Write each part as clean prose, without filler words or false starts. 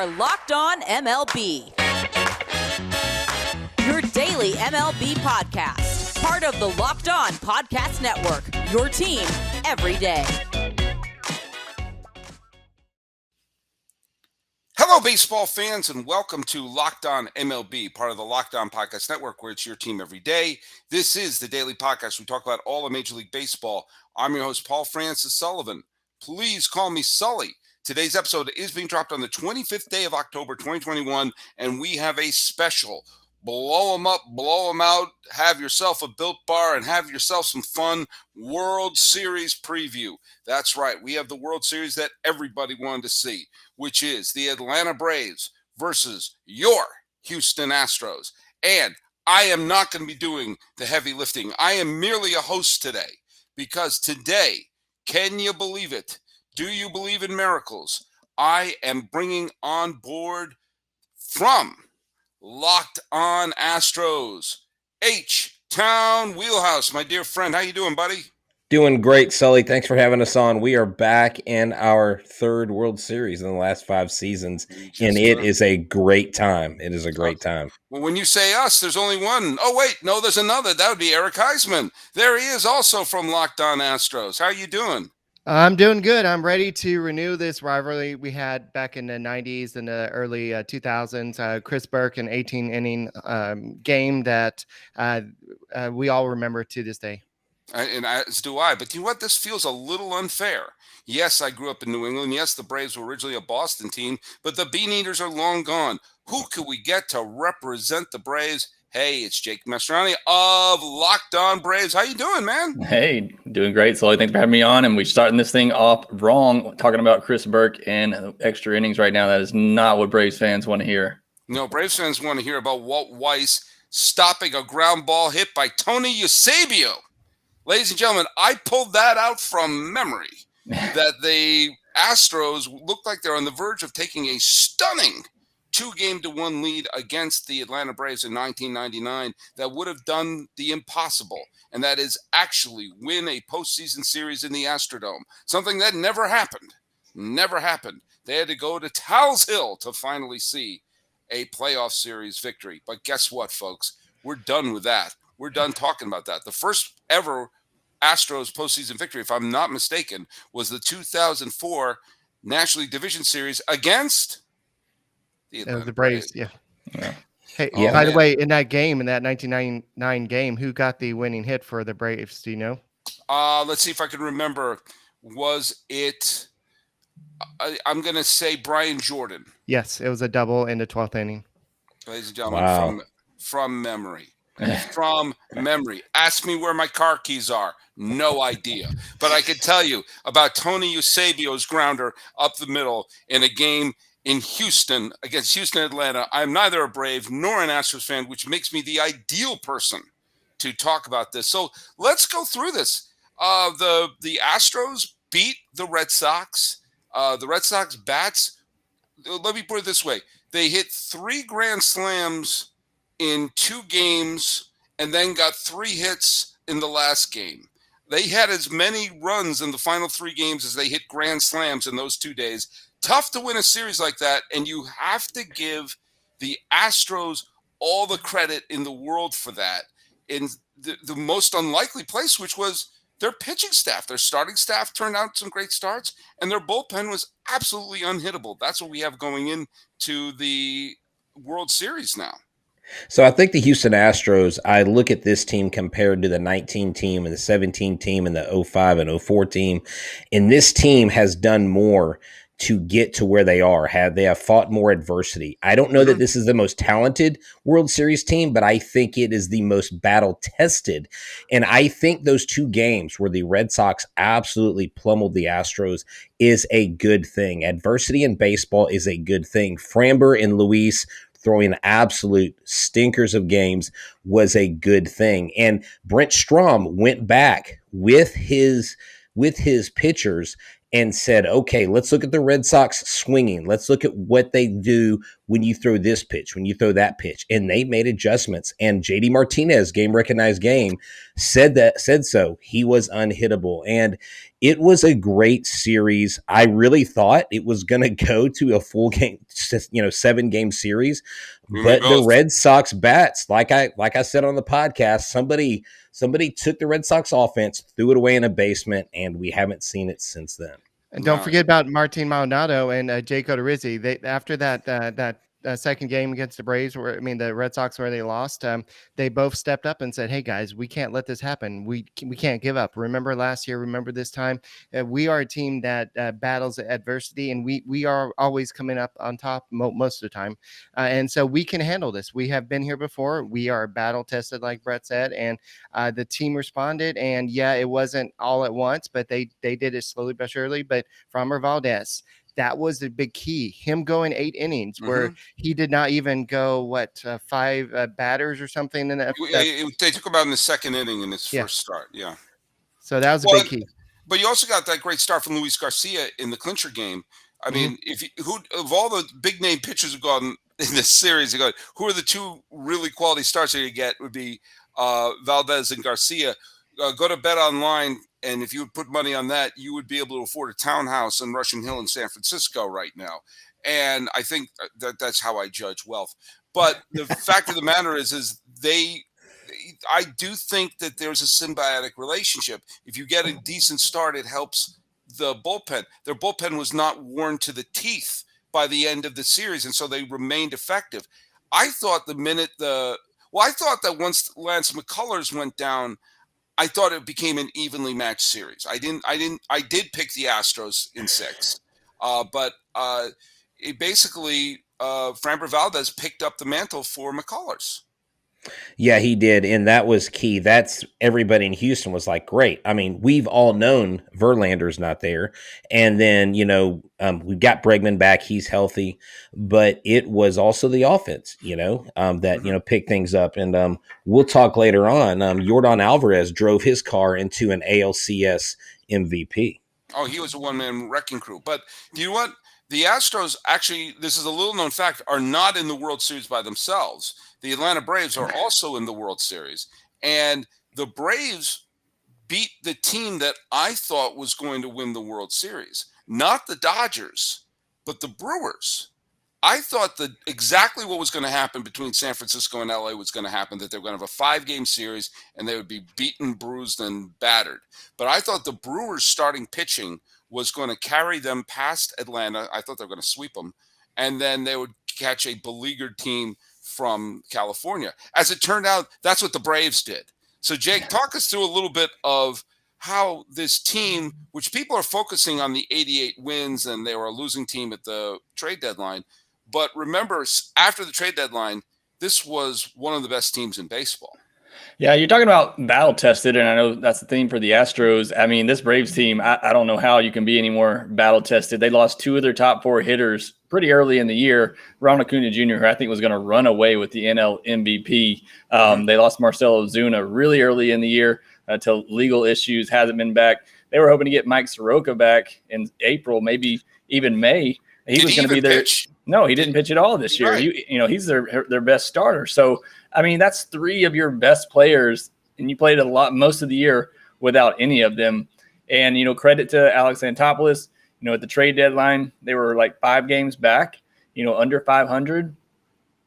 are Locked On MLB, your daily MLB podcast. Part of the Locked On Podcast Network, your team every day. Hello, baseball fans, and welcome to Locked On MLB, part of the Locked On Podcast Network, where it's your team every day. This is the daily podcast. We talk about all of Major League Baseball. I'm your host, Paul Francis Sullivan. Please call me Sully. Today's episode is being dropped on the 25th day of October, 2021, and we have a special. Blow them up, blow them out, have yourself a Built Bar, and have yourself some fun World Series preview. That's right. We have the World Series that everybody wanted to see, which is the Atlanta Braves versus your Houston Astros. And I am not going to be doing the heavy lifting. I am merely a host today because today, can you believe it? Do you believe in miracles? I am bringing on board from Locked On Astros, H-Town Wheelhouse. My dear friend, how you doing, buddy? Doing great, Sully. Thanks for having us on. We are back in our third World Series in the last 5 seasons, and it is a great time. It is a great time. Well, when you say us, there's only one. Oh, wait, no, there's another. That would be Eric Huysman. There he is, also from Locked On Astros. How you doing? I'm doing good. I'm ready to renew this rivalry we had back in the 90s and the early 2000s. Chris Burke, an 18-inning game that we all remember to this day. And as do I. But you know what? This feels a little unfair. Yes, I grew up in New England. Yes, the Braves were originally a Boston team, but the Bean Eaters are long gone. Who could we get to represent the Braves? Hey, it's Jake Mastroianni of Locked On Braves. How you doing, man? Hey, doing great, Sully. Thanks for having me on. And we're starting this thing off wrong, talking about Chris Burke and extra innings right now. That is not what Braves fans want to hear. No, Braves fans want to hear about Walt Weiss stopping a ground ball hit by Tony Eusebio. Ladies and gentlemen, I pulled that out from memory that the Astros looked like they're on the verge of taking a stunning 2-1 lead against the Atlanta Braves in 1999 that would have done the impossible, and that is actually win a postseason series in the Astrodome, something that never happened. Never happened. They had to go to Tal's Hill to finally see a playoff series victory. But guess what, folks? We're done with that. We're done talking about that. The first ever Astros postseason victory, if I'm not mistaken, was the 2004 National League Division Series against the Braves. Yeah. Hey, Yeah. by the way, in that game, in that 1999 game, who got the winning hit for the Braves? Do you know? Let's see if I can remember. Was it? I'm going to say Brian Jordan. Yes, it was a double in the 12th inning. Ladies and gentlemen, Wow. from memory. From memory. Ask me where my car keys are. No idea. But I can tell you about Tony Eusebio's grounder up the middle in a game in Houston against Houston, Atlanta. I'm neither a Brave nor an Astros fan, which makes me the ideal person to talk about this. So let's go through this. The Astros beat the Red Sox. The Red Sox bats, let me put it this way. They hit 3 grand slams in 2 games and then got 3 hits in the last game. They had as many runs in the final 3 games as they hit grand slams in those 2 days. Tough to win a series like that, and you have to give the Astros all the credit in the world for that. In the most unlikely place, which was their pitching staff. Their starting staff turned out some great starts, and their bullpen was absolutely unhittable. That's what we have going into the World Series now. So I think the Houston Astros, I look at this team compared to the 19 team and the 17 team and the 05 and 04 team, and this team has done more to get to where they are. They have fought more adversity. I don't know that this is the most talented World Series team, but I think it is the most battle-tested. And I think those 2 games where the Red Sox absolutely pummeled the Astros is a good thing. Adversity in baseball is a good thing. Framber and Luis throwing absolute stinkers of games was a good thing. And Brent Strom went back with his pitchers and said, okay, let's look at the Red Sox swinging. Let's look at what they do when you throw this pitch, when you throw that pitch. And they made adjustments. And JD Martinez, game recognized game, said so. He was unhittable. And it was a great series. I really thought it was going to go to a full game, 7-game series. But the Red Sox bats, like I said on the podcast, somebody took the Red Sox offense, threw it away in a basement, and we haven't seen it since then. And don't forget about Martin Maldonado and Jake Odorizzi. They after that second game against the Braves, the Red Sox, where they lost, they both stepped up and said, "Hey guys, we can't let this happen. We can't give up. Remember last year? Remember this time? We are a team that battles adversity, and we are always coming up on top most of the time, and so we can handle this. We have been here before. We are battle tested, like Brett said, and the team responded. And yeah, it wasn't all at once, but they did it slowly but surely. But Framber Valdez." That was the big key. Him going 8 innings where he did not even go 5 batters or something. They took him out in the second inning in his first start. Yeah. So that was a big key. But you also got that great start from Luis Garcia in the clincher game. I mean, who of all the big name pitchers who've gone in this series, who are the 2 really quality starts that you get would be Valdez and Garcia. Go to BetOnline, and if you would put money on that, you would be able to afford a townhouse in Russian Hill in San Francisco right now. And I think that's how I judge wealth. But the fact of the matter is I do think that there's a symbiotic relationship. If you get a decent start, it helps the bullpen. Their bullpen was not worn to the teeth by the end of the series, and so they remained effective. I thought that once Lance McCullers went down, I thought it became an evenly matched series. I did pick the Astros in 6, but it basically Framber Valdez picked up the mantle for McCullers. Yeah, he did, and that was key. That's everybody in Houston was like, great. I mean, we've all known Verlander's not there, and then we've got Bregman back; he's healthy, but it was also the offense, that picked things up. And we'll talk later on. Yordan Alvarez drove his car into an ALCS MVP. Oh, he was a one-man wrecking crew. But do you know what? The Astros, actually, this is a little-known fact, are not in the World Series by themselves. The Atlanta Braves are also in the World Series. And the Braves beat the team that I thought was going to win the World Series. Not the Dodgers, but the Brewers. I thought that exactly what was going to happen between San Francisco and LA was going to happen, that they were going to have a 5-game series and they would be beaten, bruised, and battered. But I thought the Brewers starting pitching was going to carry them past Atlanta. I thought they were going to sweep them. And then they would catch a beleaguered team from California. As it turned out, that's what the Braves did. So, Jake, talk us through a little bit of how this team, which people are focusing on the 88 wins and they were a losing team at the trade deadline. But remember, after the trade deadline, this was one of the best teams in baseball. Yeah, you're talking about battle tested, and I know that's the theme for the Astros. I mean, this Braves team, I don't know how you can be any more battle tested. They lost 2 of their top 4 hitters pretty early in the year. Ronald Acuna Jr., who I think was going to run away with the NL MVP. They lost Marcell Ozuna really early in the year until legal issues, hasn't been back. They were hoping to get Mike Soroka back in April, maybe even May. He was going to be there. No, he didn't pitch at all this year. Right. He's their best starter. So, I mean, that's 3 of your best players, and you played most of the year without any of them. And, credit to Alex Anthopoulos, at the trade deadline, they were like 5 games back, under 500,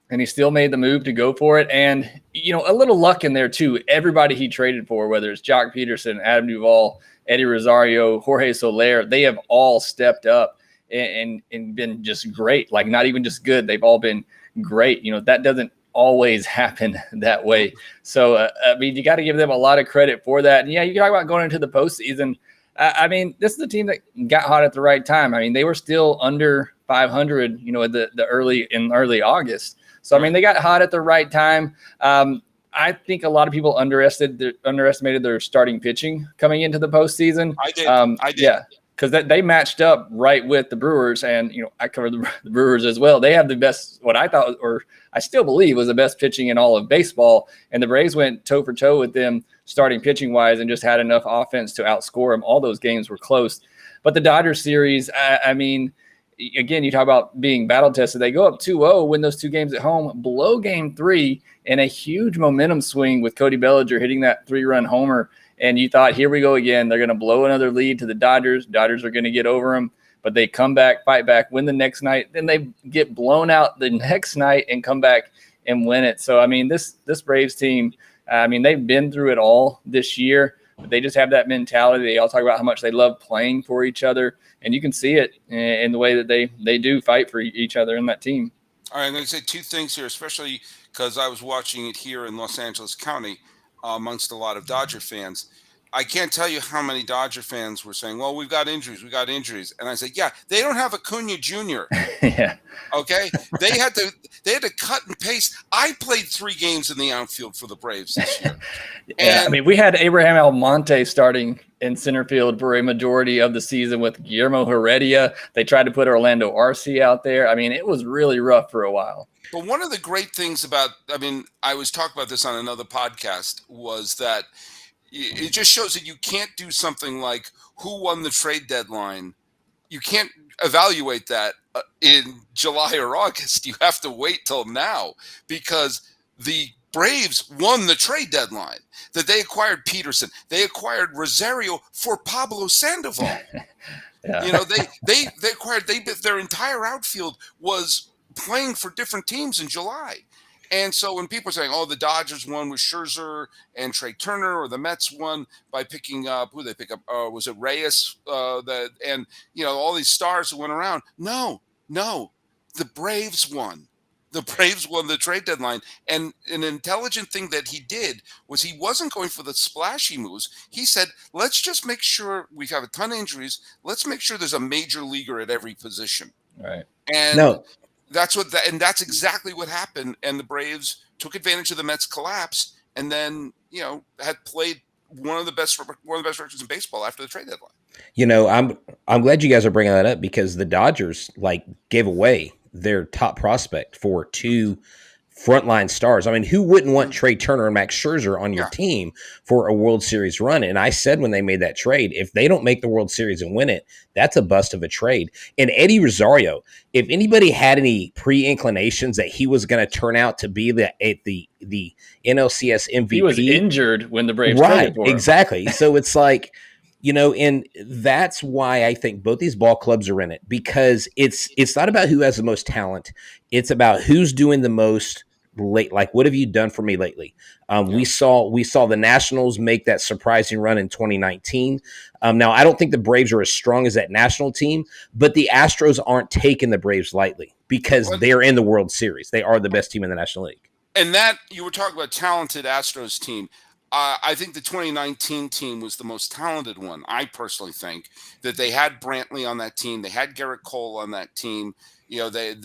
and he still made the move to go for it. And, a little luck in there too. Everybody he traded for, whether it's Jock Peterson, Adam Duvall, Eddie Rosario, Jorge Soler, they have all stepped up and been just great. Like, not even just good. They've all been great. That doesn't always happen that way. So, you got to give them a lot of credit for that. And yeah, you talk about going into the postseason. This is a team that got hot at the right time. They were still under 500, at the early August. So, they got hot at the right time. I think a lot of people underestimated their starting pitching coming into the postseason. I did. Yeah. Because they matched up right with the Brewers, and I covered the Brewers as well. They have the best, what I thought, or I still believe, was the best pitching in all of baseball, and the Braves went toe for toe with them starting pitching wise and just had enough offense to outscore them. All those games were close. But the Dodgers series, I mean, again, you talk about being battle tested. They go up 2-0, win those 2 games at home, blow game 3 in a huge momentum swing with Cody Bellinger hitting that 3-run homer. And you thought, here we go again. They're going to blow another lead to the Dodgers. Dodgers are going to get over them. But they come back, fight back, win the next night. Then they get blown out the next night and come back and win it. So, I mean, this Braves team, I mean, they've been through it all this year. But they just have that mentality. They all talk about how much they love playing for each other. And you can see it in the way that they do fight for each other in that team. All right, I'm going to say 2 things here, especially because I was watching it here in Los Angeles County amongst a lot of Dodger fans. I can't tell you how many Dodger fans were saying, well, we've got injuries. And I said, yeah, they don't have Acuna Jr. Yeah. Okay. They had to cut and paste. I played 3 games in the outfield for the Braves this year. Yeah, I mean, we had Abraham Almonte starting in center field for a majority of the season with Guillermo Heredia. They tried to put Orlando Arce out there. I mean, it was really rough for a while. But one of the great things about, I mean, I was talking about this on another podcast, was that it just shows that you can't do something like who won the trade deadline. You can't evaluate that in July or August. You have to wait till now, because the Braves won the trade deadline. That they acquired Peterson, they acquired Rosario for Pablo Sandoval. Yeah. You know, they acquired their entire outfield was playing for different teams in July. And so when people are saying, oh, the Dodgers won with Scherzer and Trey Turner, or the Mets won by picking up, who they pick up? Was it Reyes? And, you know, all these stars that went around. No, the Braves won. The Braves won the trade deadline. And an intelligent thing that he did was he wasn't going for the splashy moves. He said, let's just make sure we have a ton of injuries. Let's make sure there's a major leaguer at every position. Right. And that's exactly what happened. And the Braves took advantage of the Mets' collapse, and then, you know, had played one of the best records in baseball after the trade deadline. You know, I'm glad you guys are bringing that up, because the Dodgers gave away their top prospect for 2 frontline stars. I mean, who wouldn't want Trey Turner and Max Scherzer on your team for a World Series run? And I said when they made that trade, if they don't make the World Series and win it, that's a bust of a trade. And Eddie Rosario, if anybody had any pre-inclinations that he was going to turn out to be the NLCS MVP, he was injured when the Braves traded for him. Exactly. So it's like, you know, and that's why I think both these ball clubs are in it, because it's not about who has the most talent. It's about who's doing the most late. Like, what have you done for me lately? We saw the Nationals make that surprising run in 2019. Now, I don't think the Braves are as strong as that national team, but the Astros aren't taking the Braves lightly, because they're in the World Series. They are the best team in the National League. And that, you were talking about talented Astros team. I think the 2019 team was the most talented one. I personally think that they had Brantley on that team. They had Garrett Cole on that team. You know, they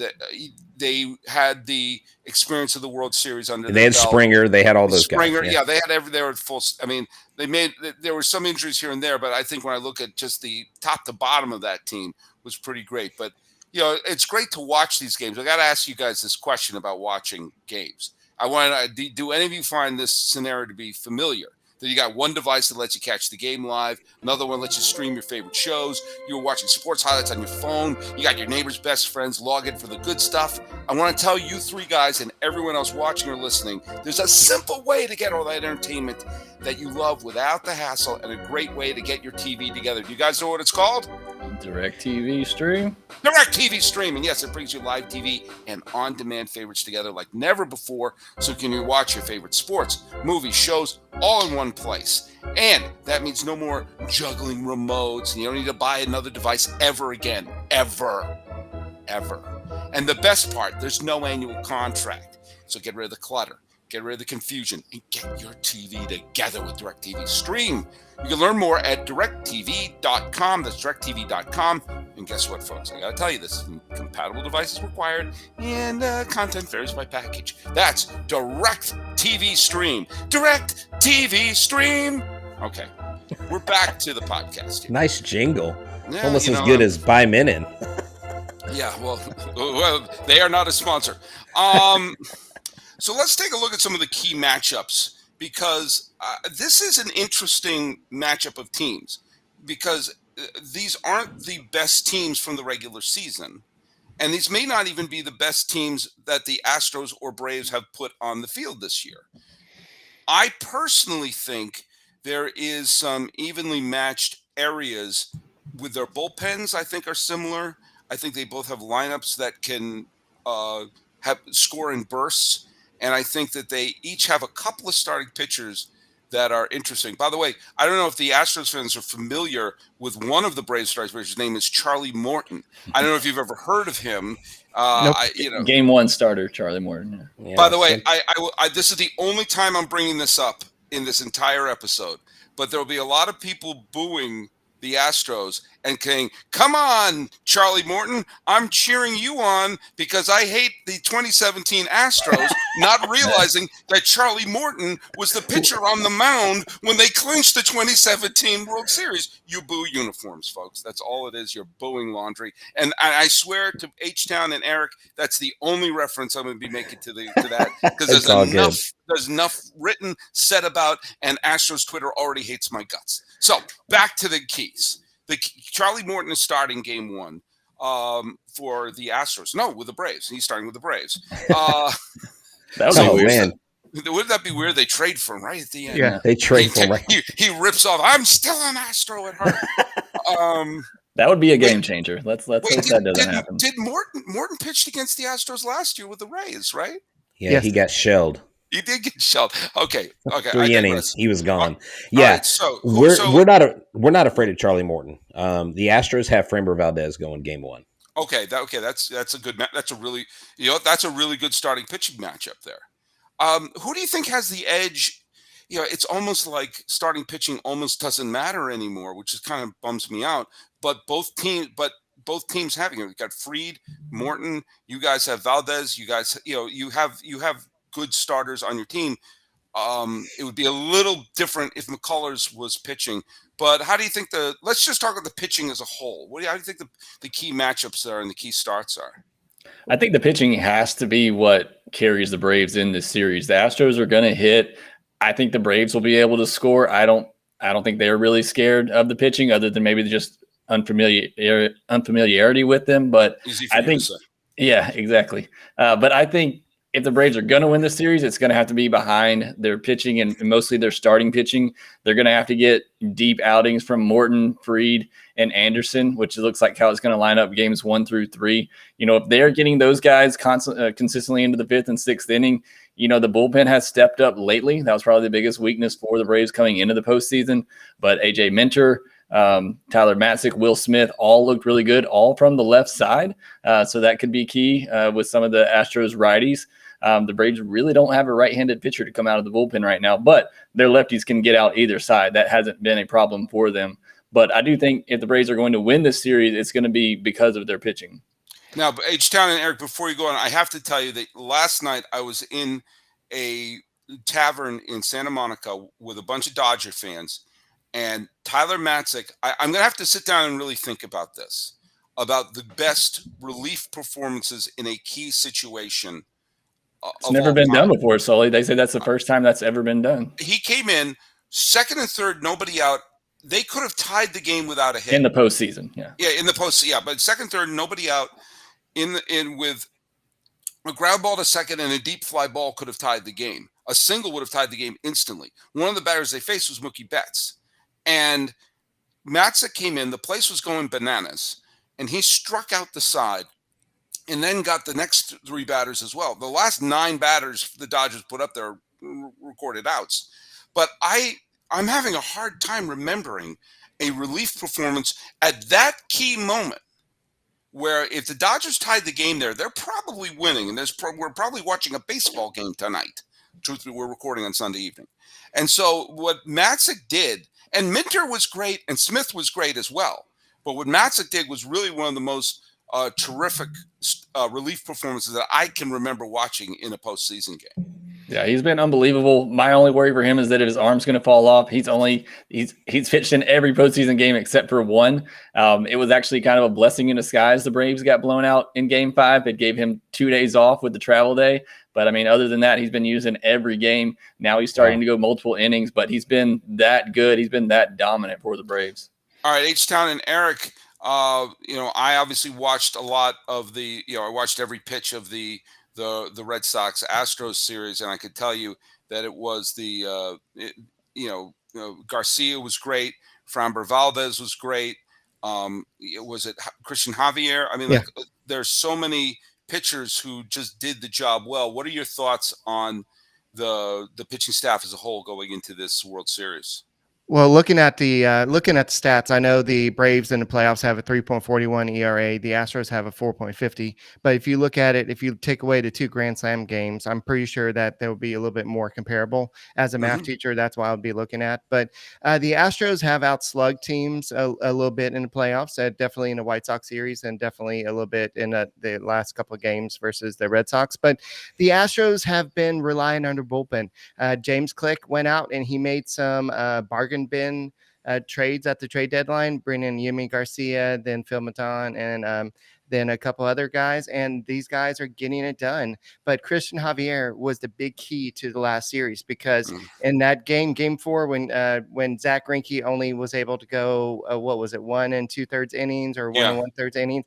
had the experience of the World Series under. They had belt. Springer. They had all those guys. Yeah, they had they were full. I mean, there were some injuries here and there, but I think when I look at just the top to bottom of that team was pretty great. But, you know, it's great to watch these games. I got to ask you guys this question about watching games. I want to, do any of you find this scenario to be familiar? That you got one device that lets you catch the game live, another one lets you stream your favorite shows, you're watching sports highlights on your phone, you got your neighbor's best friends log in for the good stuff. I want to tell you 3 guys and everyone else watching or listening, there's a simple way to get all that entertainment that you love without the hassle, and a great way to get your TV together. Do you guys know what it's called? DirecTV Stream. DirecTV Stream. And yes, it brings you live TV and on-demand favorites together like never before, so you can watch your favorite sports, movies, shows, all in one place. And that means no more juggling remotes, and you don't need to buy another device ever again. Ever. And the best part, there's no annual contract. So get rid of the clutter, get rid of the confusion, and get your TV together with DirecTV Stream. You can learn more at directtv.com. That's directtv.com. And guess what, folks? I got to tell you this. Compatible devices required, and content varies by package. That's DirecTV Stream. DirecTV Stream. Okay. We're back to the podcast here. Nice jingle. Yeah, almost as good as Buy Minin. Yeah, well, they are not a sponsor. So let's take a look at some of the key matchups because this is an interesting matchup of teams, because these aren't the best teams from the regular season. And these may not even be the best teams that the Astros or Braves have put on the field this year. I personally think there is some evenly matched areas with their bullpens. I think are similar. I think they both have lineups that can have score in bursts, and I think that they each have a couple of starting pitchers that are interesting. By the way, I don't know if the Astros fans are familiar with one of the Braves starting pitchers. His name is Charlie Morton. I don't know if you've ever heard of him. Nope. Game one starter, Charlie Morton. Yeah, By the way, I this is the only time I'm bringing this up in this entire episode, but there will be a lot of people booing the Astros and saying, "Come on, Charlie Morton, I'm cheering you on because I hate the 2017 Astros," not realizing that Charlie Morton was the pitcher on the mound when they clinched the 2017 World Series. You boo uniforms, folks. That's all it is. You're booing laundry. And I swear to H-Town and Eric, that's the only reference I'm going to be making to that, because there's enough written, said about, and Astros Twitter already hates my guts. So back to the keys. Charlie Morton is starting game one for the Astros. No, with the Braves. He's starting with the Braves. That was weird. Man. Wouldn't that be weird? They trade for him right at the end. Yeah. They trade for him. Right. He rips off, "I'm still an Astro at heart." That would be a game changer. Let's hope that doesn't happen. Did Morton pitched against the Astros last year with the Rays, right? Yeah, Yes. he got shelled. He did get shelled. Okay. 3 innings, he was gone. Yeah, right, so we're not afraid of Charlie Morton. The Astros have Framber Valdez going game one. Okay, that's a good that's a really that's a really good starting pitching matchup there. Who do you think has the edge? It's almost like starting pitching almost doesn't matter anymore, which is kind of bums me out. But both teams having it. We've got Fried, Morton. You guys have Valdez. You guys, you have good starters on your team. It would be a little different if McCullers was pitching. But how do you think let's just talk about the pitching as a whole. How do you think the key matchups are and the key starts are? I think the pitching has to be what carries the Braves in this series. The Astros are going to hit. I think the Braves will be able to score. I don't think they're really scared of the pitching, other than maybe just unfamiliarity with them. But I think, yeah, exactly. But I think if the Braves are going to win the series, it's going to have to be behind their pitching and mostly their starting pitching. They're going to have to get deep outings from Morton, Fried, and Anderson, which looks like how it's going to line up games 1 through 3. If they're getting those guys consistently into the 5th and 6th inning, the bullpen has stepped up lately. That was probably the biggest weakness for the Braves coming into the postseason. But AJ Minter, Tyler Matzik, Will Smith, all looked really good, all from the left side. So that could be key with some of the Astros righties. The Braves really don't have a right-handed pitcher to come out of the bullpen right now, but their lefties can get out either side. That hasn't been a problem for them. But I do think if the Braves are going to win this series, it's going to be because of their pitching. Now, H-Town and Eric, before you go on, I have to tell you that last night I was in a tavern in Santa Monica with a bunch of Dodger fans, and Tyler Matzik, I'm going to have to sit down and really think about this, about the best relief performances in a key situation. It's never been done before, Sully. They say that's the first time that's ever been done. He came in, second and third, nobody out. They could have tied the game without a hit. In the postseason, yeah. Yeah, in the postseason, yeah. But second, third, nobody out. In with a ground ball to second and a deep fly ball could have tied the game. A single would have tied the game instantly. One of the batters they faced was Mookie Betts. And Matzik came in, the place was going bananas, and he struck out the side and then got the next 3 batters as well. The last 9 batters the Dodgers put up there recorded outs. But I'm having a hard time remembering a relief performance at that key moment where if the Dodgers tied the game there, they're probably winning. And we're probably watching a baseball game tonight. Truthfully, we're recording on Sunday evening. And so what Matzik did, and Minter was great and Smith was great as well. But what Matzik did was really one of the most terrific relief performances that I can remember watching in a postseason game. Yeah, he's been unbelievable. My only worry for him is that if his arm's going to fall off, he's pitched in every postseason game except for one. It was actually kind of a blessing in disguise. The Braves got blown out in Game 5. It gave him 2 days off with the travel day. But I mean, other than that, he's been used in every game. Now he's starting to go multiple innings, but he's been that good. He's been that dominant for the Braves. All right, H-Town and Eric. I obviously watched a lot of I watched every pitch of the Red Sox Astros series, and I could tell you that it was Garcia was great, Framber Valdez was great. Was it Christian Javier? I mean, there's so many pitchers who just did the job well. What are your thoughts on the pitching staff as a whole going into this World Series? Well, looking at the stats, I know the Braves in the playoffs have a 3.41 ERA. The Astros have a 4.50. But if you look at it, if you take away the 2 Grand Slam games, I'm pretty sure that there will be a little bit more comparable. As a math teacher, that's what I would be looking at. But the Astros have outslugged teams a little bit in the playoffs, definitely in the White Sox series, and definitely a little bit in the last couple of games versus the Red Sox. But the Astros have been relying on their bullpen. James Click went out and he made some bargain bin trades at the trade deadline, bringing Yimi Garcia, then Phil Maton, and then a couple other guys, and these guys are getting it done. But Christian Javier was the big key to the last series, because in that game 4, when Zach Greinke only was able to go, 1 2/3 innings or 1 1/3 innings,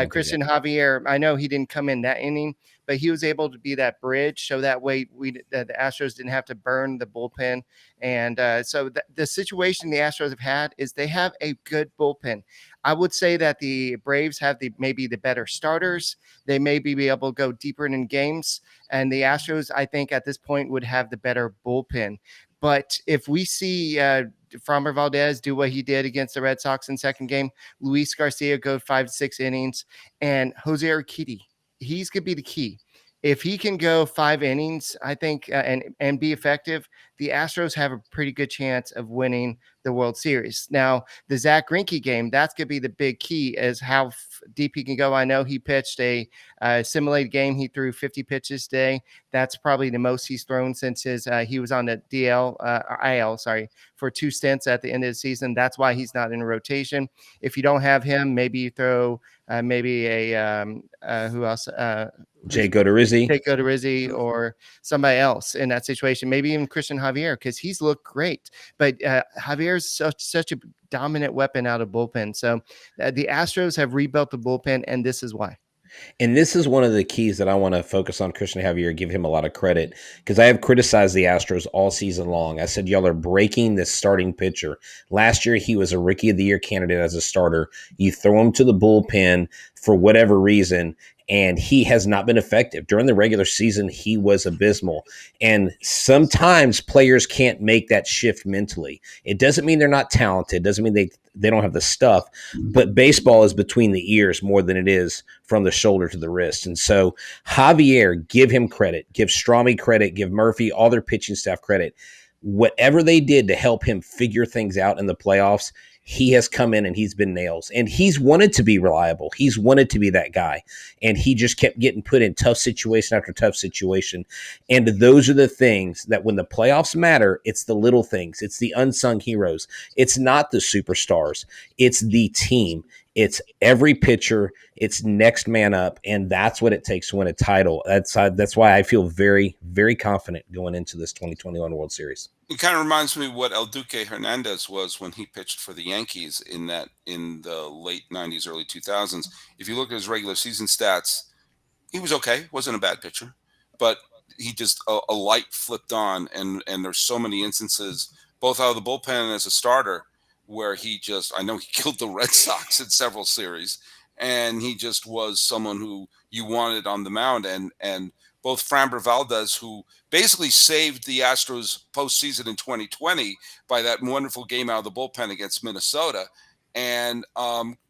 Christian Javier, I know he didn't come in that inning, but he was able to be that bridge. So that way the Astros didn't have to burn the bullpen. And so the situation the Astros have had is they have a good bullpen. I would say that the Braves have maybe the better starters. They maybe be able to go deeper in games. And the Astros, I think at this point, would have the better bullpen. But if we see Framber Valdez do what he did against the Red Sox in second game, Luis Garcia go 5 to 6 innings, and Jose Urquidy, he's going to be the key. If he can go 5 innings, I think, and be effective, the Astros have a pretty good chance of winning the World Series. Now, the Zach Greinke game, that's going to be the big key, is how deep he can go. I know he pitched a simulated game. He threw 50 pitches today. That's probably the most he's thrown since he was on the IL, for 2 stints at the end of the season. That's why he's not in a rotation. If you don't have him, maybe you throw maybe who else? Jay Godorizzi or somebody else in that situation, maybe even Christian Javier, because he's looked great. But Javier's such a dominant weapon out of bullpen. So the Astros have rebuilt the bullpen, and this is why. And this is one of the keys that I want to focus on Christian Javier, give him a lot of credit, because I have criticized the Astros all season long. I said, y'all are breaking this starting pitcher. Last year, he was a Rookie of the Year candidate as a starter. You throw him to the bullpen for whatever reason, and he has not been effective. During the regular season, he was abysmal. And sometimes players can't make that shift mentally. It doesn't mean they're not talented. It doesn't mean they don't have the stuff. But baseball is between the ears more than it is from the shoulder to the wrist. And so Javier, give him credit. Give Strami credit. Give Murphy, all their pitching staff credit. Whatever they did to help him figure things out in the playoffs, he has come in and he's been nails, and he's wanted to be reliable. He's wanted to be that guy, and he just kept getting put in tough situation after tough situation. And those are the things that when the playoffs matter, it's the little things. It's the unsung heroes. It's not the superstars. It's the team. It's every pitcher. It's next man up, and that's what it takes to win a title. That's why I feel very, very confident going into this 2021 World Series. It kind of reminds me of what El Duque Hernandez was when he pitched for the Yankees in the late 90s, early 2000s. If you look at his regular season stats, he was okay. Wasn't a bad pitcher, but he just a light flipped on, and there's so many instances, both out of the bullpen and as a starter, where I know he killed the Red Sox in several series, and he just was someone who you wanted on the mound. And both Framber Valdez, who basically saved the Astros postseason in 2020 by that wonderful game out of the bullpen against Minnesota, and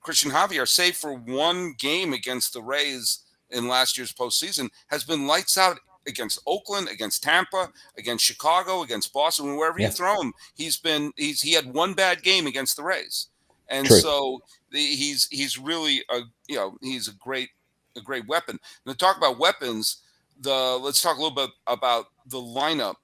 Christian Javier, save for 1 game against the Rays in last year's postseason, has been lights out against Oakland, against Tampa, against Chicago, against Boston, wherever you throw him. He had 1 bad game against the Rays. And so he's really he's a great a great weapon. And to talk about weapons, let's talk a little bit about the lineup.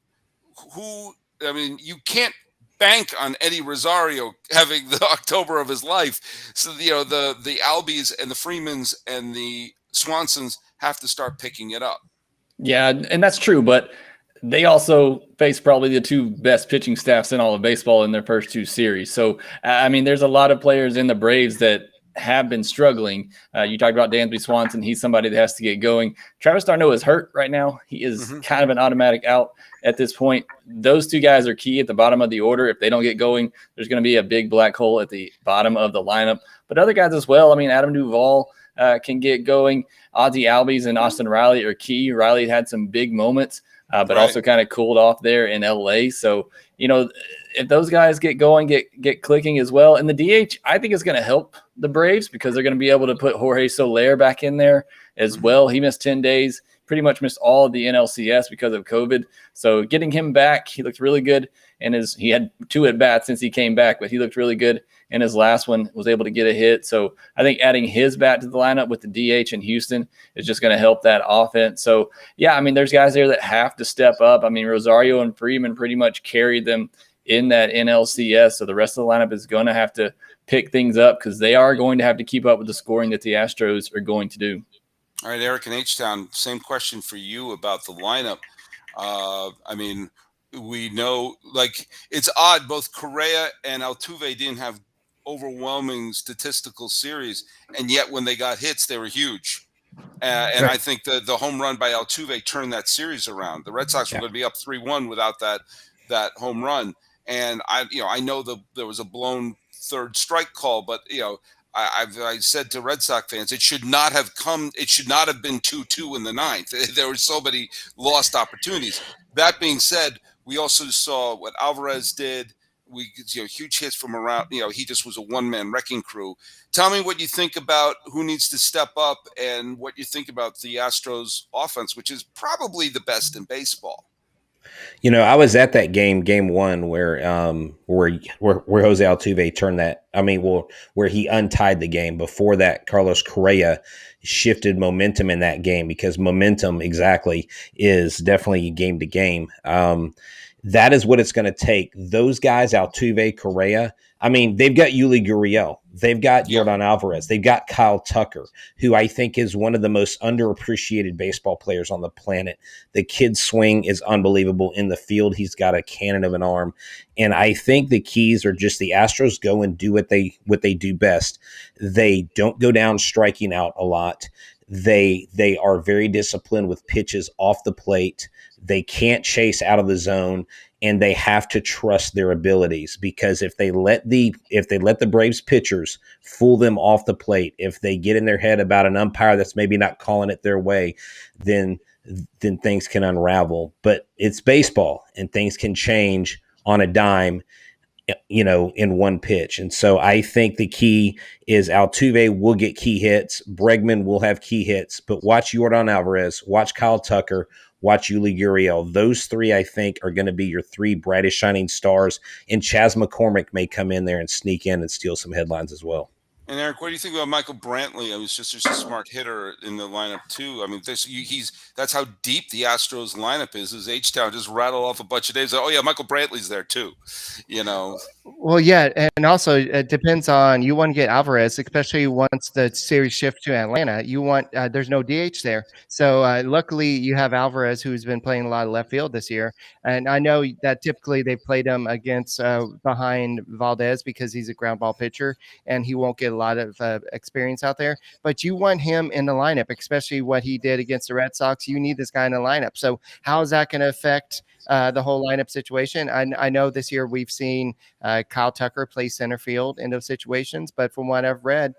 You can't bank on Eddie Rosario having the October of his life. So the Albies and the Freemans and the Swansons have to start picking it up. Yeah, and that's true, but they also face probably the two best pitching staffs in all of baseball in their first two series. So, there's a lot of players in the Braves that have been struggling. You talked about Dansby Swanson. He's somebody that has to get going. Travis d'Arnaud is hurt right now. He is kind of an automatic out at this point. Those two guys are key at the bottom of the order. If they don't get going, there's going to be a big black hole at the bottom of the lineup. But other guys as well. Adam Duvall can get going. Ozzie Albies and Austin Riley are key. Riley had some big moments, but also kind of cooled off there in LA. So, if those guys get going, get clicking as well. And the DH, I think is going to help the Braves because they're going to be able to put Jorge Soler back in there as well. He missed 10 days, pretty much missed all of the NLCS because of COVID. So getting him back, he looked really good. And he had 2 at-bats since he came back, but he looked really good in his last one, was able to get a hit. So I think adding his bat to the lineup with the DH in Houston is just going to help that offense. So, yeah, there's guys there that have to step up. Rosario and Freeman pretty much carried them in that NLCS. So the rest of the lineup is going to have to pick things up because they are going to have to keep up with the scoring that the Astros are going to do. All right, Eric in H-Town, same question for you about the lineup. We know, it's odd. Both Correa and Altuve didn't have overwhelming statistical series, and yet when they got hits, they were huge. And I think the home run by Altuve turned that series around. The Red Sox were going to be up 3-1 without that home run. And I know there was a blown third strike call, but I said to Red Sox fans, it should not have been 2-2 in the ninth. There were so many lost opportunities. That being said, we also saw what Alvarez did. Huge hits from around. He just was a one-man wrecking crew. Tell me what you think about who needs to step up and what you think about the Astros offense, which is probably the best in baseball. I was at that game 1 where Jose Altuve turned that. Where he untied the game. Before that, Carlos Correa shifted momentum in that game because momentum exactly is definitely game to game. That is what it's going to take. Those guys, Altuve, Correa, they've got Yuli Gurriel. They've got Yordan Alvarez. They've got Kyle Tucker, who I think is one of the most underappreciated baseball players on the planet. The kid's swing is unbelievable in the field. He's got a cannon of an arm. And I think the keys are just the Astros go and do what they do best. They don't go down striking out a lot. They are very disciplined with pitches off the plate. They can't chase out of the zone, and they have to trust their abilities because if they let the Braves pitchers fool them off the plate, if they get in their head about an umpire that's maybe not calling it their way, then things can unravel. But it's baseball, and things can change on a dime, in one pitch. And so I think the key is Altuve will get key hits. Bregman will have key hits, but watch Yordan Alvarez, watch Kyle Tucker, watch Yuli Gurriel. Those 3, I think, are going to be your 3 brightest shining stars. And Chas McCormick may come in there and sneak in and steal some headlines as well. And Eric, what do you think about Michael Brantley? He's just a smart hitter in the lineup too. That's how deep the Astros lineup is. H-Town just rattle off a bunch of names. Oh yeah, Michael Brantley's there too. Well, yeah, and also it depends on you want to get Alvarez, especially once the series shifts to Atlanta. You want there's no DH there, so luckily you have Alvarez, who's been playing a lot of left field this year. And I know that typically they played him against behind Valdez because he's a ground ball pitcher and he won't get a lot of experience out there. But you want him in the lineup, especially what he did against the Red Sox. You need this guy in the lineup. So how is that going to affect the whole lineup situation? I know this year we've seen Kyle Tucker play center field in those situations, but from what I've read,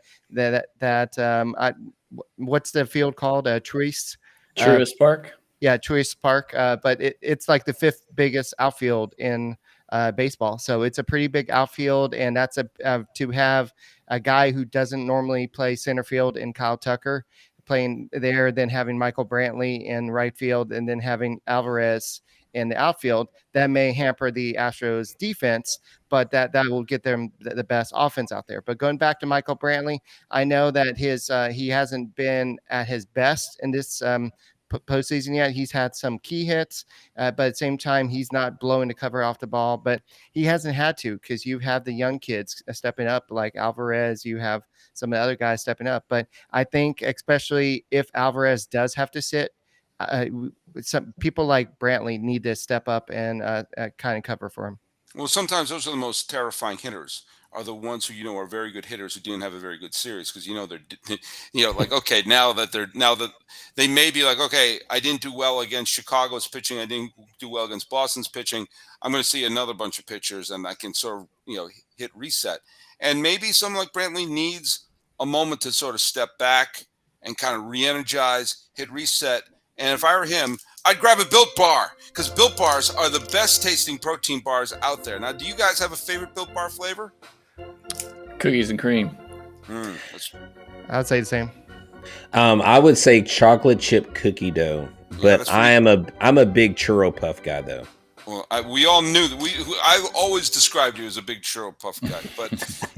what's the field called? Truist Park. Yeah, Truist Park. But it's like the 5th biggest outfield in baseball, so it's a pretty big outfield, and that's to have a guy who doesn't normally play center field in Kyle Tucker playing there, then having Michael Brantley in right field, and then having Alvarez in the outfield, that may hamper the Astros defense, but that will get them the best offense out there. But going back to Michael Brantley, I know that he hasn't been at his best in this postseason yet. He's had some key hits, but at the same time, he's not blowing the cover off the ball. But he hasn't had to, because you have the young kids stepping up like Alvarez. You have some of the other guys stepping up. But I think especially if Alvarez does have to sit, some people like Brantley need to step up and kind of cover for him. Well, sometimes those are the most terrifying hitters, are the ones who are very good hitters who didn't have a very good series, because they're like, okay, now that they may be like, okay, I didn't do well against Chicago's pitching, I didn't do well against Boston's pitching, I'm going to see another bunch of pitchers and I can sort of hit reset. And maybe someone like Brantley needs a moment to sort of step back and kind of re-energize, hit reset. And if I were him, I'd grab a Built Bar, because Built Bars are the best tasting protein bars out there. Now, do you guys have a favorite Built Bar flavor? Cookies and cream. I would say the same. I would say chocolate chip cookie dough, but I'm a big churro puff guy though. Well, we all knew that. I always described you as a big churro puff guy, but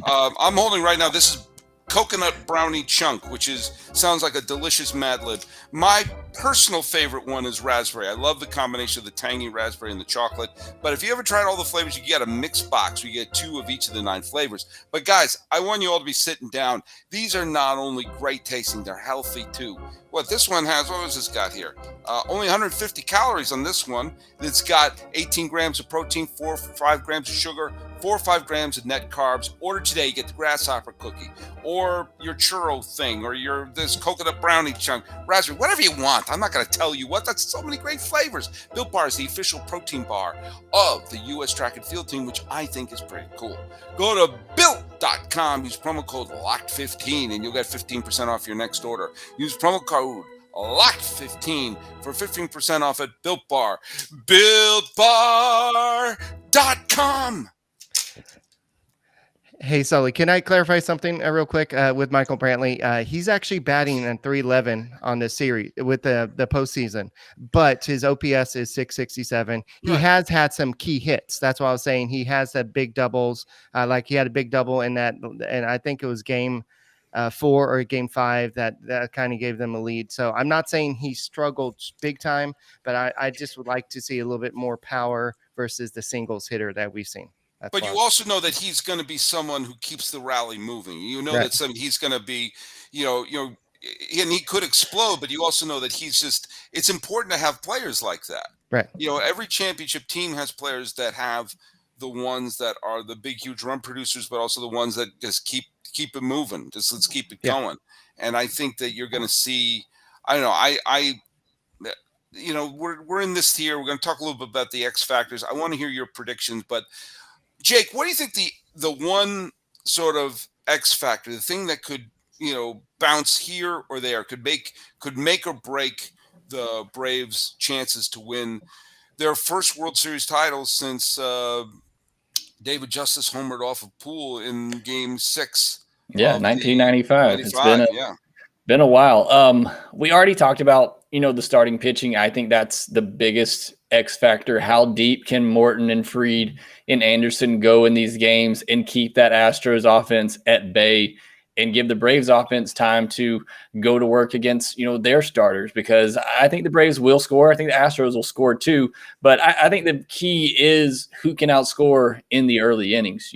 I'm holding right now. This is coconut brownie chunk, which sounds like a delicious Mad Lib. My personal favorite one is raspberry. I love the combination of the tangy raspberry and the chocolate. But if you ever tried all the flavors, you get a mixed box. You get 2 of each of the 9 flavors. But guys, I want you all to be sitting down. These are not only great tasting, they're healthy too. What this one has, what has this got here? Only 150 calories on this one. It's got 18 grams of protein, 4 or 5 grams of sugar, 4 or 5 grams of net carbs. Order today, you get the grasshopper cookie, or your churro thing, or this coconut brownie chunk, raspberry, whatever you want. I'm not going to tell you what. That's so many great flavors. Built Bar is the official protein bar of the U.S. track and field team, which I think is pretty cool. Go to Built.com, use promo code LOCKED15, and you'll get 15% off your next order. Use promo code LOCKED15 for 15% off at Built Bar. BuiltBar.com. Hey, Sully, can I clarify something real quick with Michael Brantley? He's actually batting in .311 on this series with the postseason, but his OPS is .667. He has had some key hits. That's why I was saying he has that big doubles. Like he had a big double in that, and I think it was game 4 or game 5 that kind of gave them a lead. So I'm not saying he struggled big time, but I just would like to see a little bit more power versus the singles hitter that we've seen. But you also know that he's going to be someone who keeps the rally moving. That he's going to be, and he could explode, but you also know that it's important to have players like that. Right. Every championship team has players that have the ones that are the big, huge run producers, but also the ones that just keep it moving. Just let's keep it going. And I think that you're going to see, I don't know, we're in this tier. We're going to talk a little bit about the X factors. I want to hear your predictions, but Jake, what do you think the one sort of X factor, the thing that could, bounce here or there, could make or break the Braves' chances to win their first World Series title since David Justice homered off of Poole in Game 6? Yeah, 1995. It's been a while. We already talked about, the starting pitching. I think that's the biggest X factor. How deep can Morton and Fried and Anderson go in these games and keep that Astros offense at bay and give the Braves offense time to go to work against, their starters? Because I think the Braves will score. I think the Astros will score too. But I think the key is who can outscore in the early innings,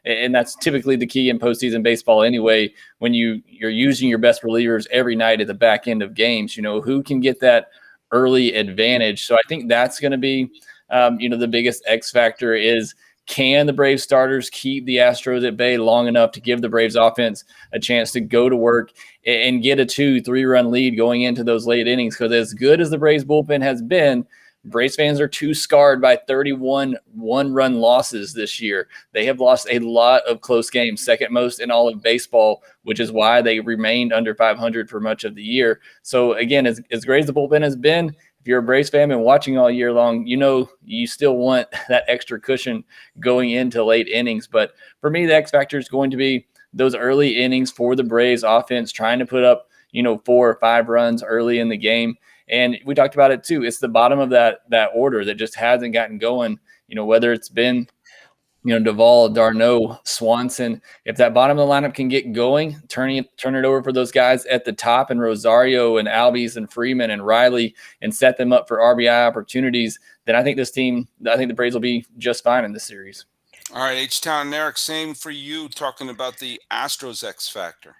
and that's typically the key in postseason baseball anyway. When you're using your best relievers every night at the back end of games, who can get that early advantage. So I think that's going to be, the biggest X factor is, can the Braves starters keep the Astros at bay long enough to give the Braves offense a chance to go to work and get a 2-3 run lead going into those late innings? Because as good as the Braves bullpen has been, Braves fans are too scarred by 31 one-run losses this year. They have lost a lot of close games, second most in all of baseball, which is why they remained under 500 for much of the year. So again, as great as the bullpen has been, if you're a Braves fan and watching all year long, you still want that extra cushion going into late innings. But for me, the X factor is going to be those early innings for the Braves offense, trying to put up, 4 or 5 runs early in the game. And we talked about it too. It's the bottom of that order that just hasn't gotten going. Whether it's been Duvall, Darno, Swanson. If that bottom of the lineup can get going, turn it over for those guys at the top and Rosario and Albies and Freeman and Riley and set them up for RBI opportunities, then I think the Braves will be just fine in this series. All right, H-Town and Eric, same for you, talking about the Astros X Factor.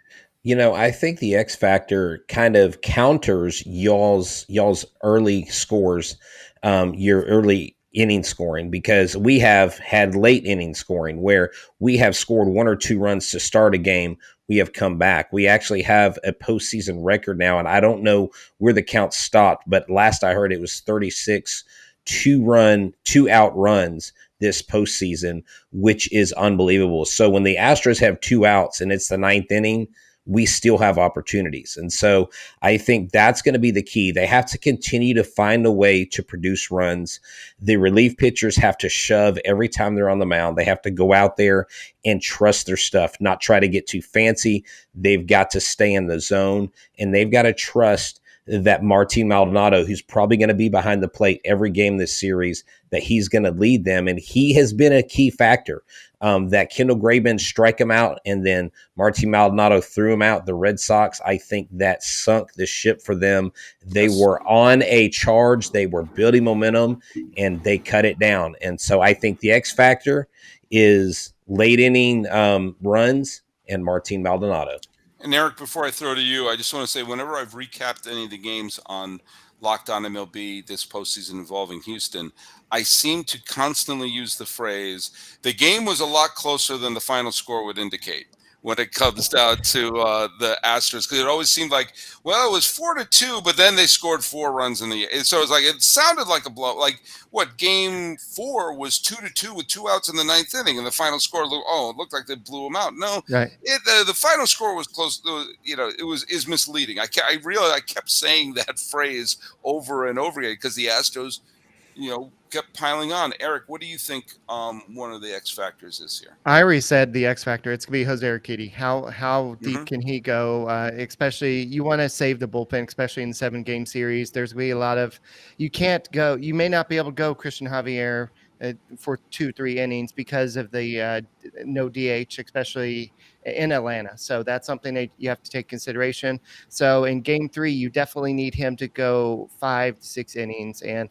I think the X Factor kind of counters y'all's early scores, your early inning scoring, because we have had late inning scoring where we have scored 1 or 2 runs to start a game. We have come back. We actually have a postseason record now, and I don't know where the count stopped, but last I heard it was 36 2-out runs this postseason, which is unbelievable. So when the Astros have 2 outs and it's the 9th inning, we still have opportunities. And so I think that's going to be the key. They have to continue to find a way to produce runs. The relief pitchers have to shove every time they're on the mound. They have to go out there and trust their stuff, not try to get too fancy. They've got to stay in the zone, and they've got to trust that Martin Maldonado, who's probably going to be behind the plate every game this series, that he's going to lead them. And he has been a key factor. That Kendall Graveman strike him out and then Martin Maldonado threw him out. The Red Sox, I think that sunk the ship for them. They were on a charge. They were building momentum, and they cut it down. And so I think the X factor is late inning runs and Martin Maldonado. And Eric, before I throw to you, I just want to say, whenever I've recapped any of the games on Locked On MLB this postseason involving Houston, I seem to constantly use the phrase, the game was a lot closer than the final score would indicate when it comes down to the Astros. Because it always seemed like, well, it was 4-2, but then they scored 4 runs in the – so it's like it sounded like a blow. Like, what, game 4 was 2-2 with 2 outs in the 9th inning, and the final score, it looked like they blew them out. No, right. The final score was close. Is misleading. I kept saying that phrase over and over again because the Astros – kept piling on. Eric, what do you think one of the X factors is here? I already said the X factor. It's going to be Jose Urquidy. How deep can he go? Especially, you want to save the bullpen, especially in the 7-game series. There's going to be a lot of – you can't go – you may not be able to go Christian Javier for 2-3 innings because of the no DH, especially in Atlanta. So that's something that you have to take consideration. So in game 3, you definitely need him to go 5 to 6 innings, and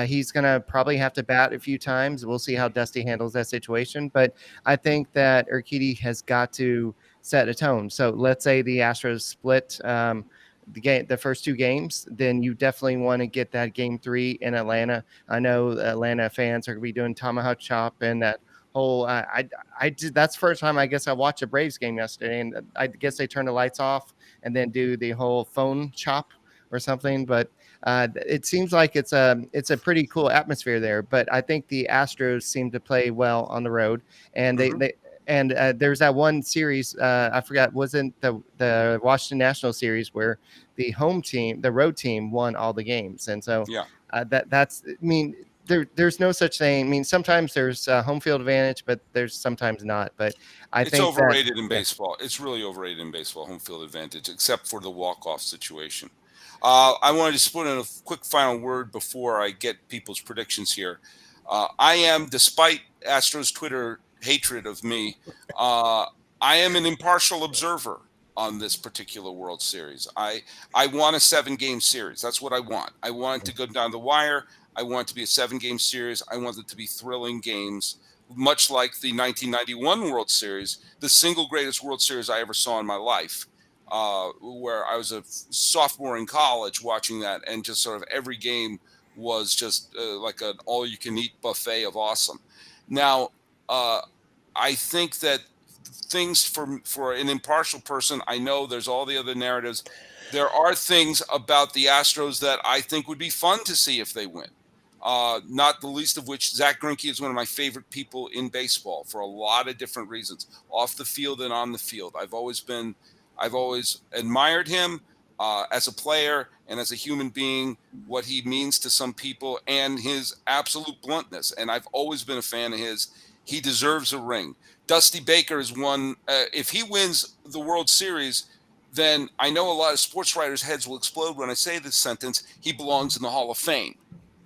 he's going to probably have to bat a few times. We'll see how Dusty handles that situation. But I think that Urquidy has got to set a tone. So let's say the Astros split the first 2 games, then you definitely want to get that game 3 in Atlanta. I know Atlanta fans are going to be doing tomahawk chop and that whole I did. That's the first time I guess I watched a Braves game yesterday, and I guess they turn the lights off and then do the whole phone chop or something. But it seems like it's a pretty cool atmosphere there. But I think the Astros seem to play well on the road, and there's that one series I forgot, wasn't the Washington National series where the road team won all the games, and so that's I mean. There's no such thing. I mean, sometimes there's home field advantage, but there's sometimes not. But I think it's overrated in baseball. It's really overrated in baseball, home field advantage, except for the walk-off situation. I wanted to just put in a quick final word before I get people's predictions here. I am, despite Astros Twitter hatred of me, I am an impartial observer on this particular World Series. I want a 7-game series. That's what I want. I want it to go down the wire. I want it to be a 7-game series. I want it to be thrilling games, much like the 1991 World Series, the single greatest World Series I ever saw in my life, where I was a sophomore in college watching that, and just sort of every game was just like an all-you-can-eat buffet of awesome. Now, I think that things for an impartial person, I know there's all the other narratives. There are things about the Astros that I think would be fun to see if they win. Not the least of which, Zach Greinke is one of my favorite people in baseball for a lot of different reasons, off the field and on the field. I've always admired him as a player and as a human being, what he means to some people, and his absolute bluntness. And I've always been a fan of his. He deserves a ring. Dusty Baker is one. If he wins the World Series, then I know a lot of sports writers' heads will explode when I say this sentence. He belongs in the Hall of Fame.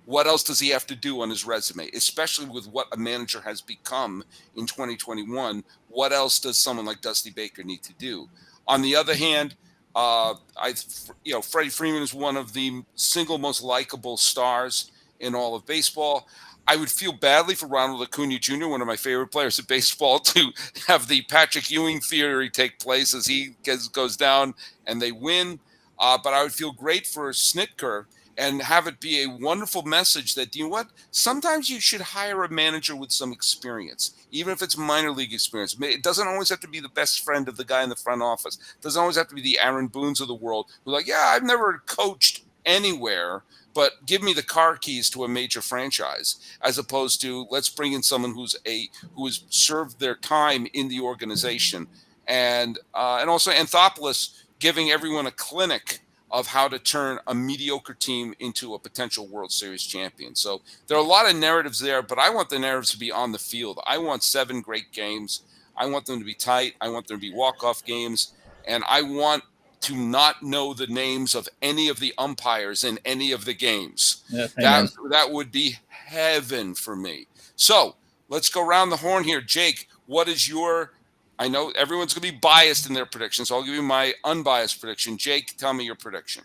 What else does he have to do on his resume, especially with what a manager has become in 2021? What else does someone like Dusty Baker need to do? On the other hand, Freddie Freeman is one of the single most likable stars in all of baseball. I would feel badly for Ronald Acuna Jr., one of my favorite players of baseball, to have the Patrick Ewing theory take place as he goes down and they win. But I would feel great for Snitker and have it be a wonderful message that, you know what, sometimes you should hire a manager with some experience, even if it's minor league experience. It doesn't always have to be the best friend of the guy in the front office. It doesn't always have to be the Aaron Boones of the world who are like, yeah, I've never coached anywhere, but give me the car keys to a major franchise, as opposed to let's bring in someone who has served their time in the organization. And also Anthopoulos giving everyone a clinic of how to turn a mediocre team into a potential World Series champion. So there are a lot of narratives there, but I want the narratives to be on the field. I want 7 great games. I want them to be tight. I want them to be walk-off games. And I want to not know the names of any of the umpires in any of the games. Yes, that would be heaven for me. So let's go around the horn here. Jake, what is your... I know everyone's going to be biased in their predictions, so I'll give you my unbiased prediction. Jake, tell me your prediction.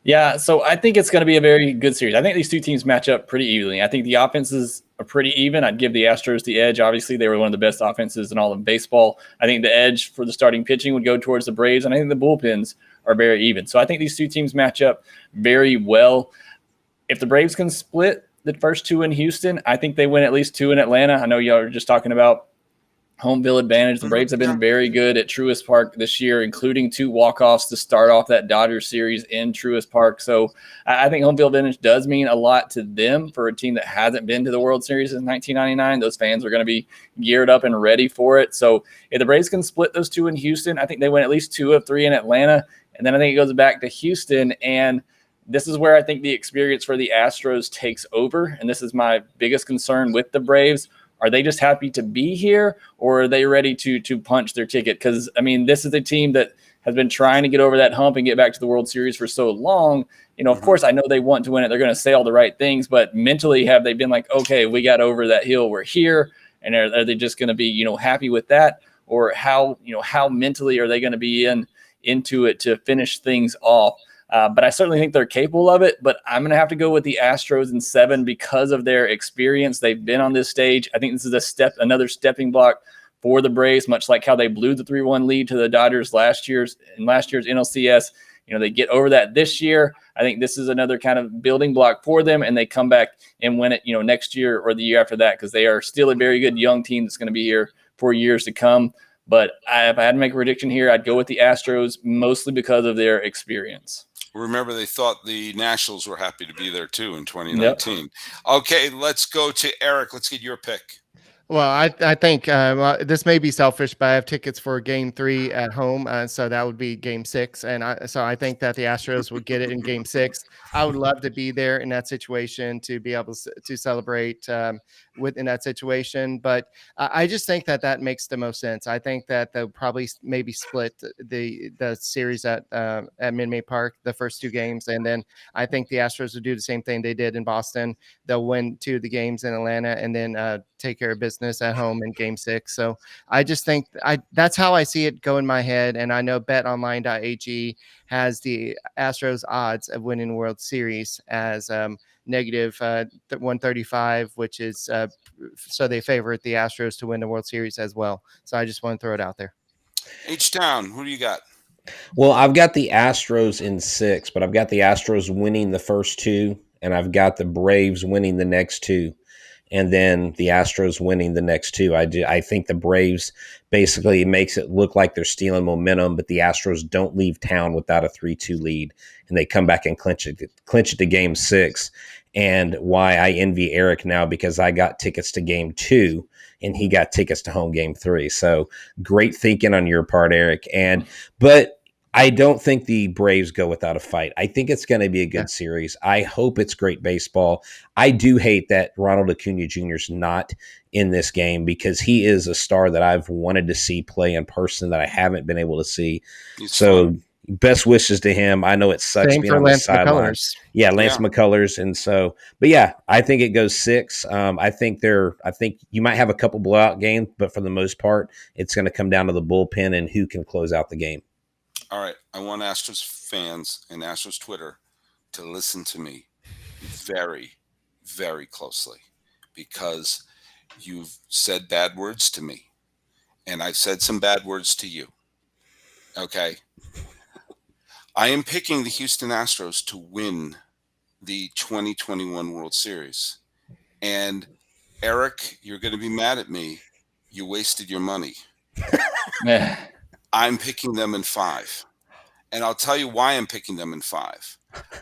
Yeah, so I think it's going to be a very good series. I think these two teams match up pretty evenly. I think the offenses are pretty even. I'd give the Astros the edge. Obviously, they were one of the best offenses in all of baseball. I think the edge for the starting pitching would go towards the Braves, and I think the bullpens are very even. So I think these two teams match up very well. If the Braves can split the first 2 in Houston, I think they win at least 2 in Atlanta. I know y'all are just talking about home field advantage. The Braves have been very good at Truist Park this year, including 2 walk-offs to start off that Dodgers series in Truist Park. So I think home field advantage does mean a lot to them for a team that hasn't been to the World Series since 1999. Those fans are going to be geared up and ready for it. So if the Braves can split those 2 in Houston, I think they win at least 2 of 3 in Atlanta. And then I think it goes back to Houston. And this is where I think the experience for the Astros takes over. And this is my biggest concern with the Braves. Are they just happy to be here, or are they ready to punch their ticket? Because, I mean, this is a team that has been trying to get over that hump and get back to the World Series for so long. You know, of course, I know they want to win it. They're going to say all the right things, but mentally have they been like, okay, we got over that hill, we're here, and are they just going to be, you know, happy with that? Or how mentally are they going to be into it to finish things off? But I certainly think they're capable of it. But I'm going to have to go with the Astros in 7 because of their experience. They've been on this stage. I think this is another stepping block for the Braves, much like how they blew the 3-1 lead to the Dodgers last year's NLCS. You know, they get over that this year. I think this is another kind of building block for them, and they come back and win it, you know, next year or the year after that, because they are still a very good young team that's going to be here for years to come. But if I had to make a prediction here, I'd go with the Astros, mostly because of their experience. Remember, they thought the Nationals were happy to be there too in 2019. Yep. Okay, let's go to Eric. Let's get your pick. Well, I think this may be selfish, but I have tickets for Game 3 at home, so that would be Game 6, and I think that the Astros would get it in Game 6. I would love to be there in that situation to be able to celebrate within that situation, but I just think that makes the most sense. I think that they'll probably maybe split the series at Minute Maid Park, the first 2 games, and then I think the Astros will do the same thing they did in Boston. They'll win 2 of the games in Atlanta, and then take care of business at home in Game 6. So I just think that's how I see it go in my head. And I know BetOnline.ag has the Astros odds of winning the World Series as negative 135, which is so they favorite the Astros to win the World Series as well. So I just want to throw it out there. H-Town, who do you got? Well, I've got the Astros in 6, but I've got the Astros winning the first 2, and I've got the Braves winning the next 2. And then the Astros winning the next 2. I think the Braves basically makes it look like they're stealing momentum, but the Astros don't leave town without a 3-2 lead, and they come back and clinch it to Game 6. And why I envy Eric now, because I got tickets to Game 2, and he got tickets to home Game 3. So great thinking on your part, Eric. But I don't think the Braves go without a fight. I think it's going to be a good series. I hope it's great baseball. I do hate that Ronald Acuna Jr. is not in this game, because he is a star that I've wanted to see play in person that I haven't been able to see. Best wishes to him. I know it sucks Same being for on the Lance sidelines. McCullers. Yeah, Lance McCullers, and so, but yeah, I think it goes 6. I think you might have a couple blowout games, but for the most part, it's going to come down to the bullpen and who can close out the game. All right, I want Astros fans and Astros Twitter to listen to me very, very closely, because you've said bad words to me, and I've said some bad words to you. Okay. I am picking the Houston Astros to win the 2021 World Series. And Eric, you're going to be mad at me. You wasted your money. I'm picking them in 5. And I'll tell you why I'm picking them in 5.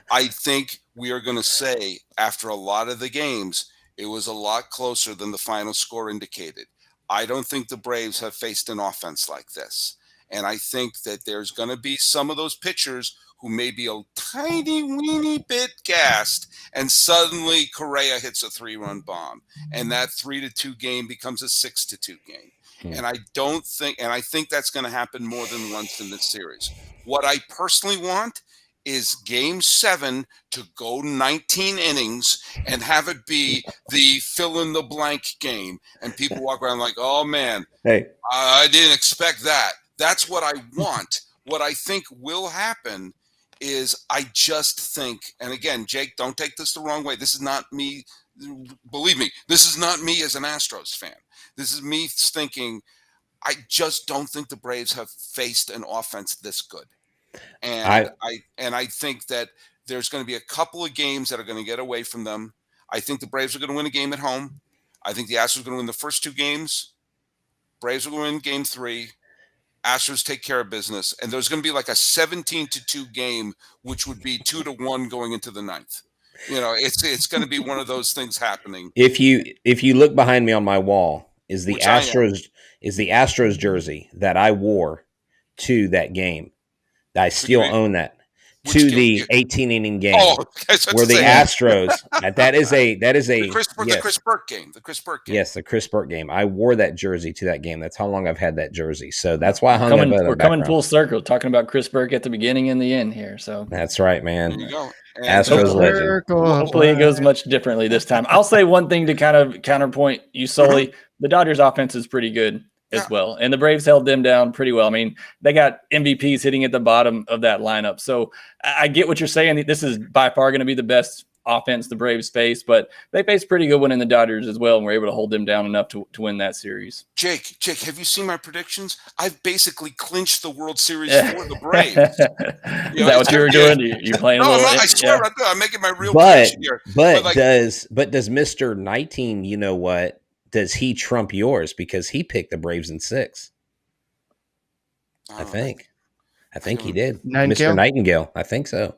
I think we are going to say, after a lot of the games, it was a lot closer than the final score indicated. I don't think the Braves have faced an offense like this. And I think that there's going to be some of those pitchers who may be a tiny, weeny bit gassed, and suddenly Correa hits a 3-run bomb. And that 3-2 game becomes a 6-2 game. And I think that's going to happen more than once in this series. What I personally want is Game 7 to go 19 innings and have it be the fill-in-the-blank game. And people walk around like, oh, man, hey, I didn't expect that. That's what I want. What I think will happen is I just think, and again, Jake, don't take this the wrong way. This is not me. Believe me, this is not me as an Astros fan. This is me thinking, I just don't think the Braves have faced an offense this good. And I think that there's going to be a couple of games that are going to get away from them. I think the Braves are going to win a game at home. I think the Astros are going to win the first 2 games. Braves are going to win Game 3. Astros take care of business, and there's going to be like a 17-2 game, which would be 2-1 going into the 9th. It's going to be one of those things happening. If you look behind me on my wall, is the Astros jersey that I wore to that game. I still own that. To the 18-inning game where the Astros that is a the Chris Burke game. Yes, the Chris Burke game. I wore that jersey to that game. That's how long I've had that jersey. So that's why I hung it. We're coming full circle, talking about Chris Burke at the beginning and the end here. So that's right, man. There you go. Astros legend. Hopefully it goes much differently this time. I'll say one thing to kind of counterpoint you, Sully. The Dodgers offense is pretty good as well. And the Braves held them down pretty well. I mean, they got MVPs hitting at the bottom of that lineup. So I get what you're saying. This is by far going to be the best offense the Braves face, but they faced pretty good one in the Dodgers as well, and were able to hold them down enough to win that series. Jake, have you seen my predictions? I've basically clinched the World Series for the Braves. Is that what you were doing? You playing? No, I swear I'm making my real prediction here. But does Mr. 19, you know what? Does he trump yours because he picked the Braves in 6? I think he did. Mr. Nightingale. I think so.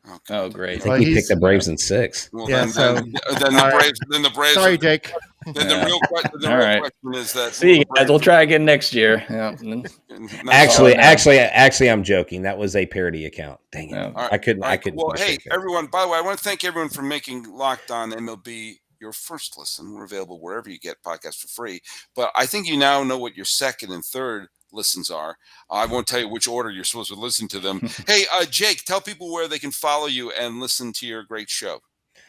Okay. Oh, great. I think he picked the Braves in 6. Well, then the Braves. Sorry, Jake. Then the real question is that. See you guys. We'll try again next year. Yeah. Actually, I'm joking. That was a parody account. Dang it. Right. I couldn't. Well, hey, everyone, by the way, I want to thank everyone for making Locked On MLB your first listen. We're available wherever you get podcasts for free. But I think you now know what your second and third listens are. I won't tell you which order you're supposed to listen to them. Hey, Jake, tell people where they can follow you and listen to your great show.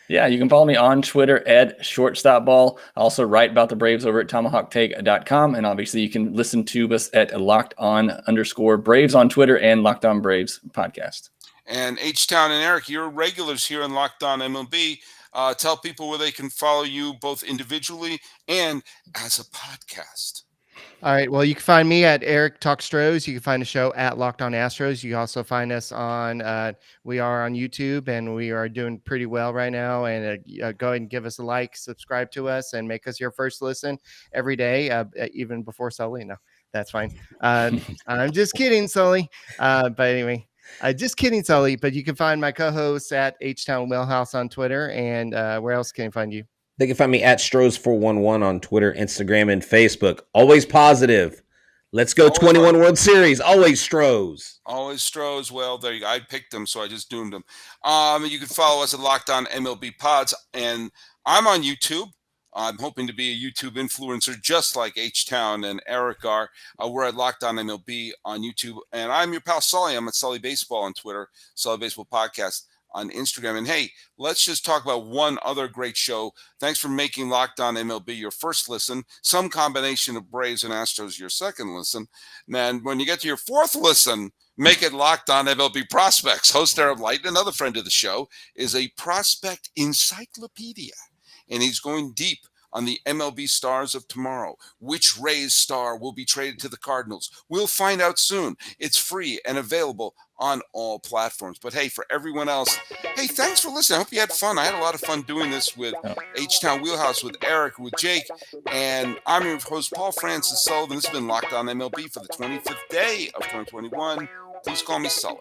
Yeah, you can follow me on Twitter at shortstopball. I also write about the Braves over at tomahawktake.com. And obviously you can listen to us at LockedOn_Braves on Twitter and Locked On Braves podcast. And H-Town and Eric, you're regulars here in Locked On MLB. Tell people where they can follow you both individually and as a podcast. All right. Well, you can find me at Eric Talk Stros. You can find the show at Locked On Astros. You can also find us on, we are on YouTube, and we are doing pretty well right now. And go ahead and give us a like, subscribe to us, and make us your first listen every day, even before Sully. No, that's fine. I'm just kidding, Sully. But anyway. Just kidding, Sully. But you can find my co-hosts at H-Town Wheelhouse on Twitter. And where else can you find you? They can find me at Stros411 on Twitter, Instagram, and Facebook. Always positive. Let's go 21 World Series. Always Stros. Always Stros. Well, there you go. I picked them, so I just doomed them. You can follow us at Locked On MLB Pods. And I'm on YouTube. I'm hoping to be a YouTube influencer just like H-Town and Eric are. We're at Locked On MLB on YouTube. And I'm your pal Sully. I'm at Sully Baseball on Twitter, Sully Baseball Podcast on Instagram. And hey, let's just talk about one other great show. Thanks for making Locked On MLB your first listen. Some combination of Braves and Astros your second listen. Man, when you get to your fourth listen, make it Locked On MLB Prospects. Host Arab Light, another friend of the show, is a prospect encyclopedia. And he's going deep on the MLB stars of tomorrow. Which Rays star will be traded to the Cardinals? We'll find out soon. It's free and available on all platforms. But hey, for everyone else, hey, thanks for listening. I hope you had fun. I had a lot of fun doing this with H-Town Wheelhouse, with Eric, with Jake. And I'm your host, Paul Francis Sullivan. This has been Locked On MLB for the 25th day of 2021. Please call me Sully.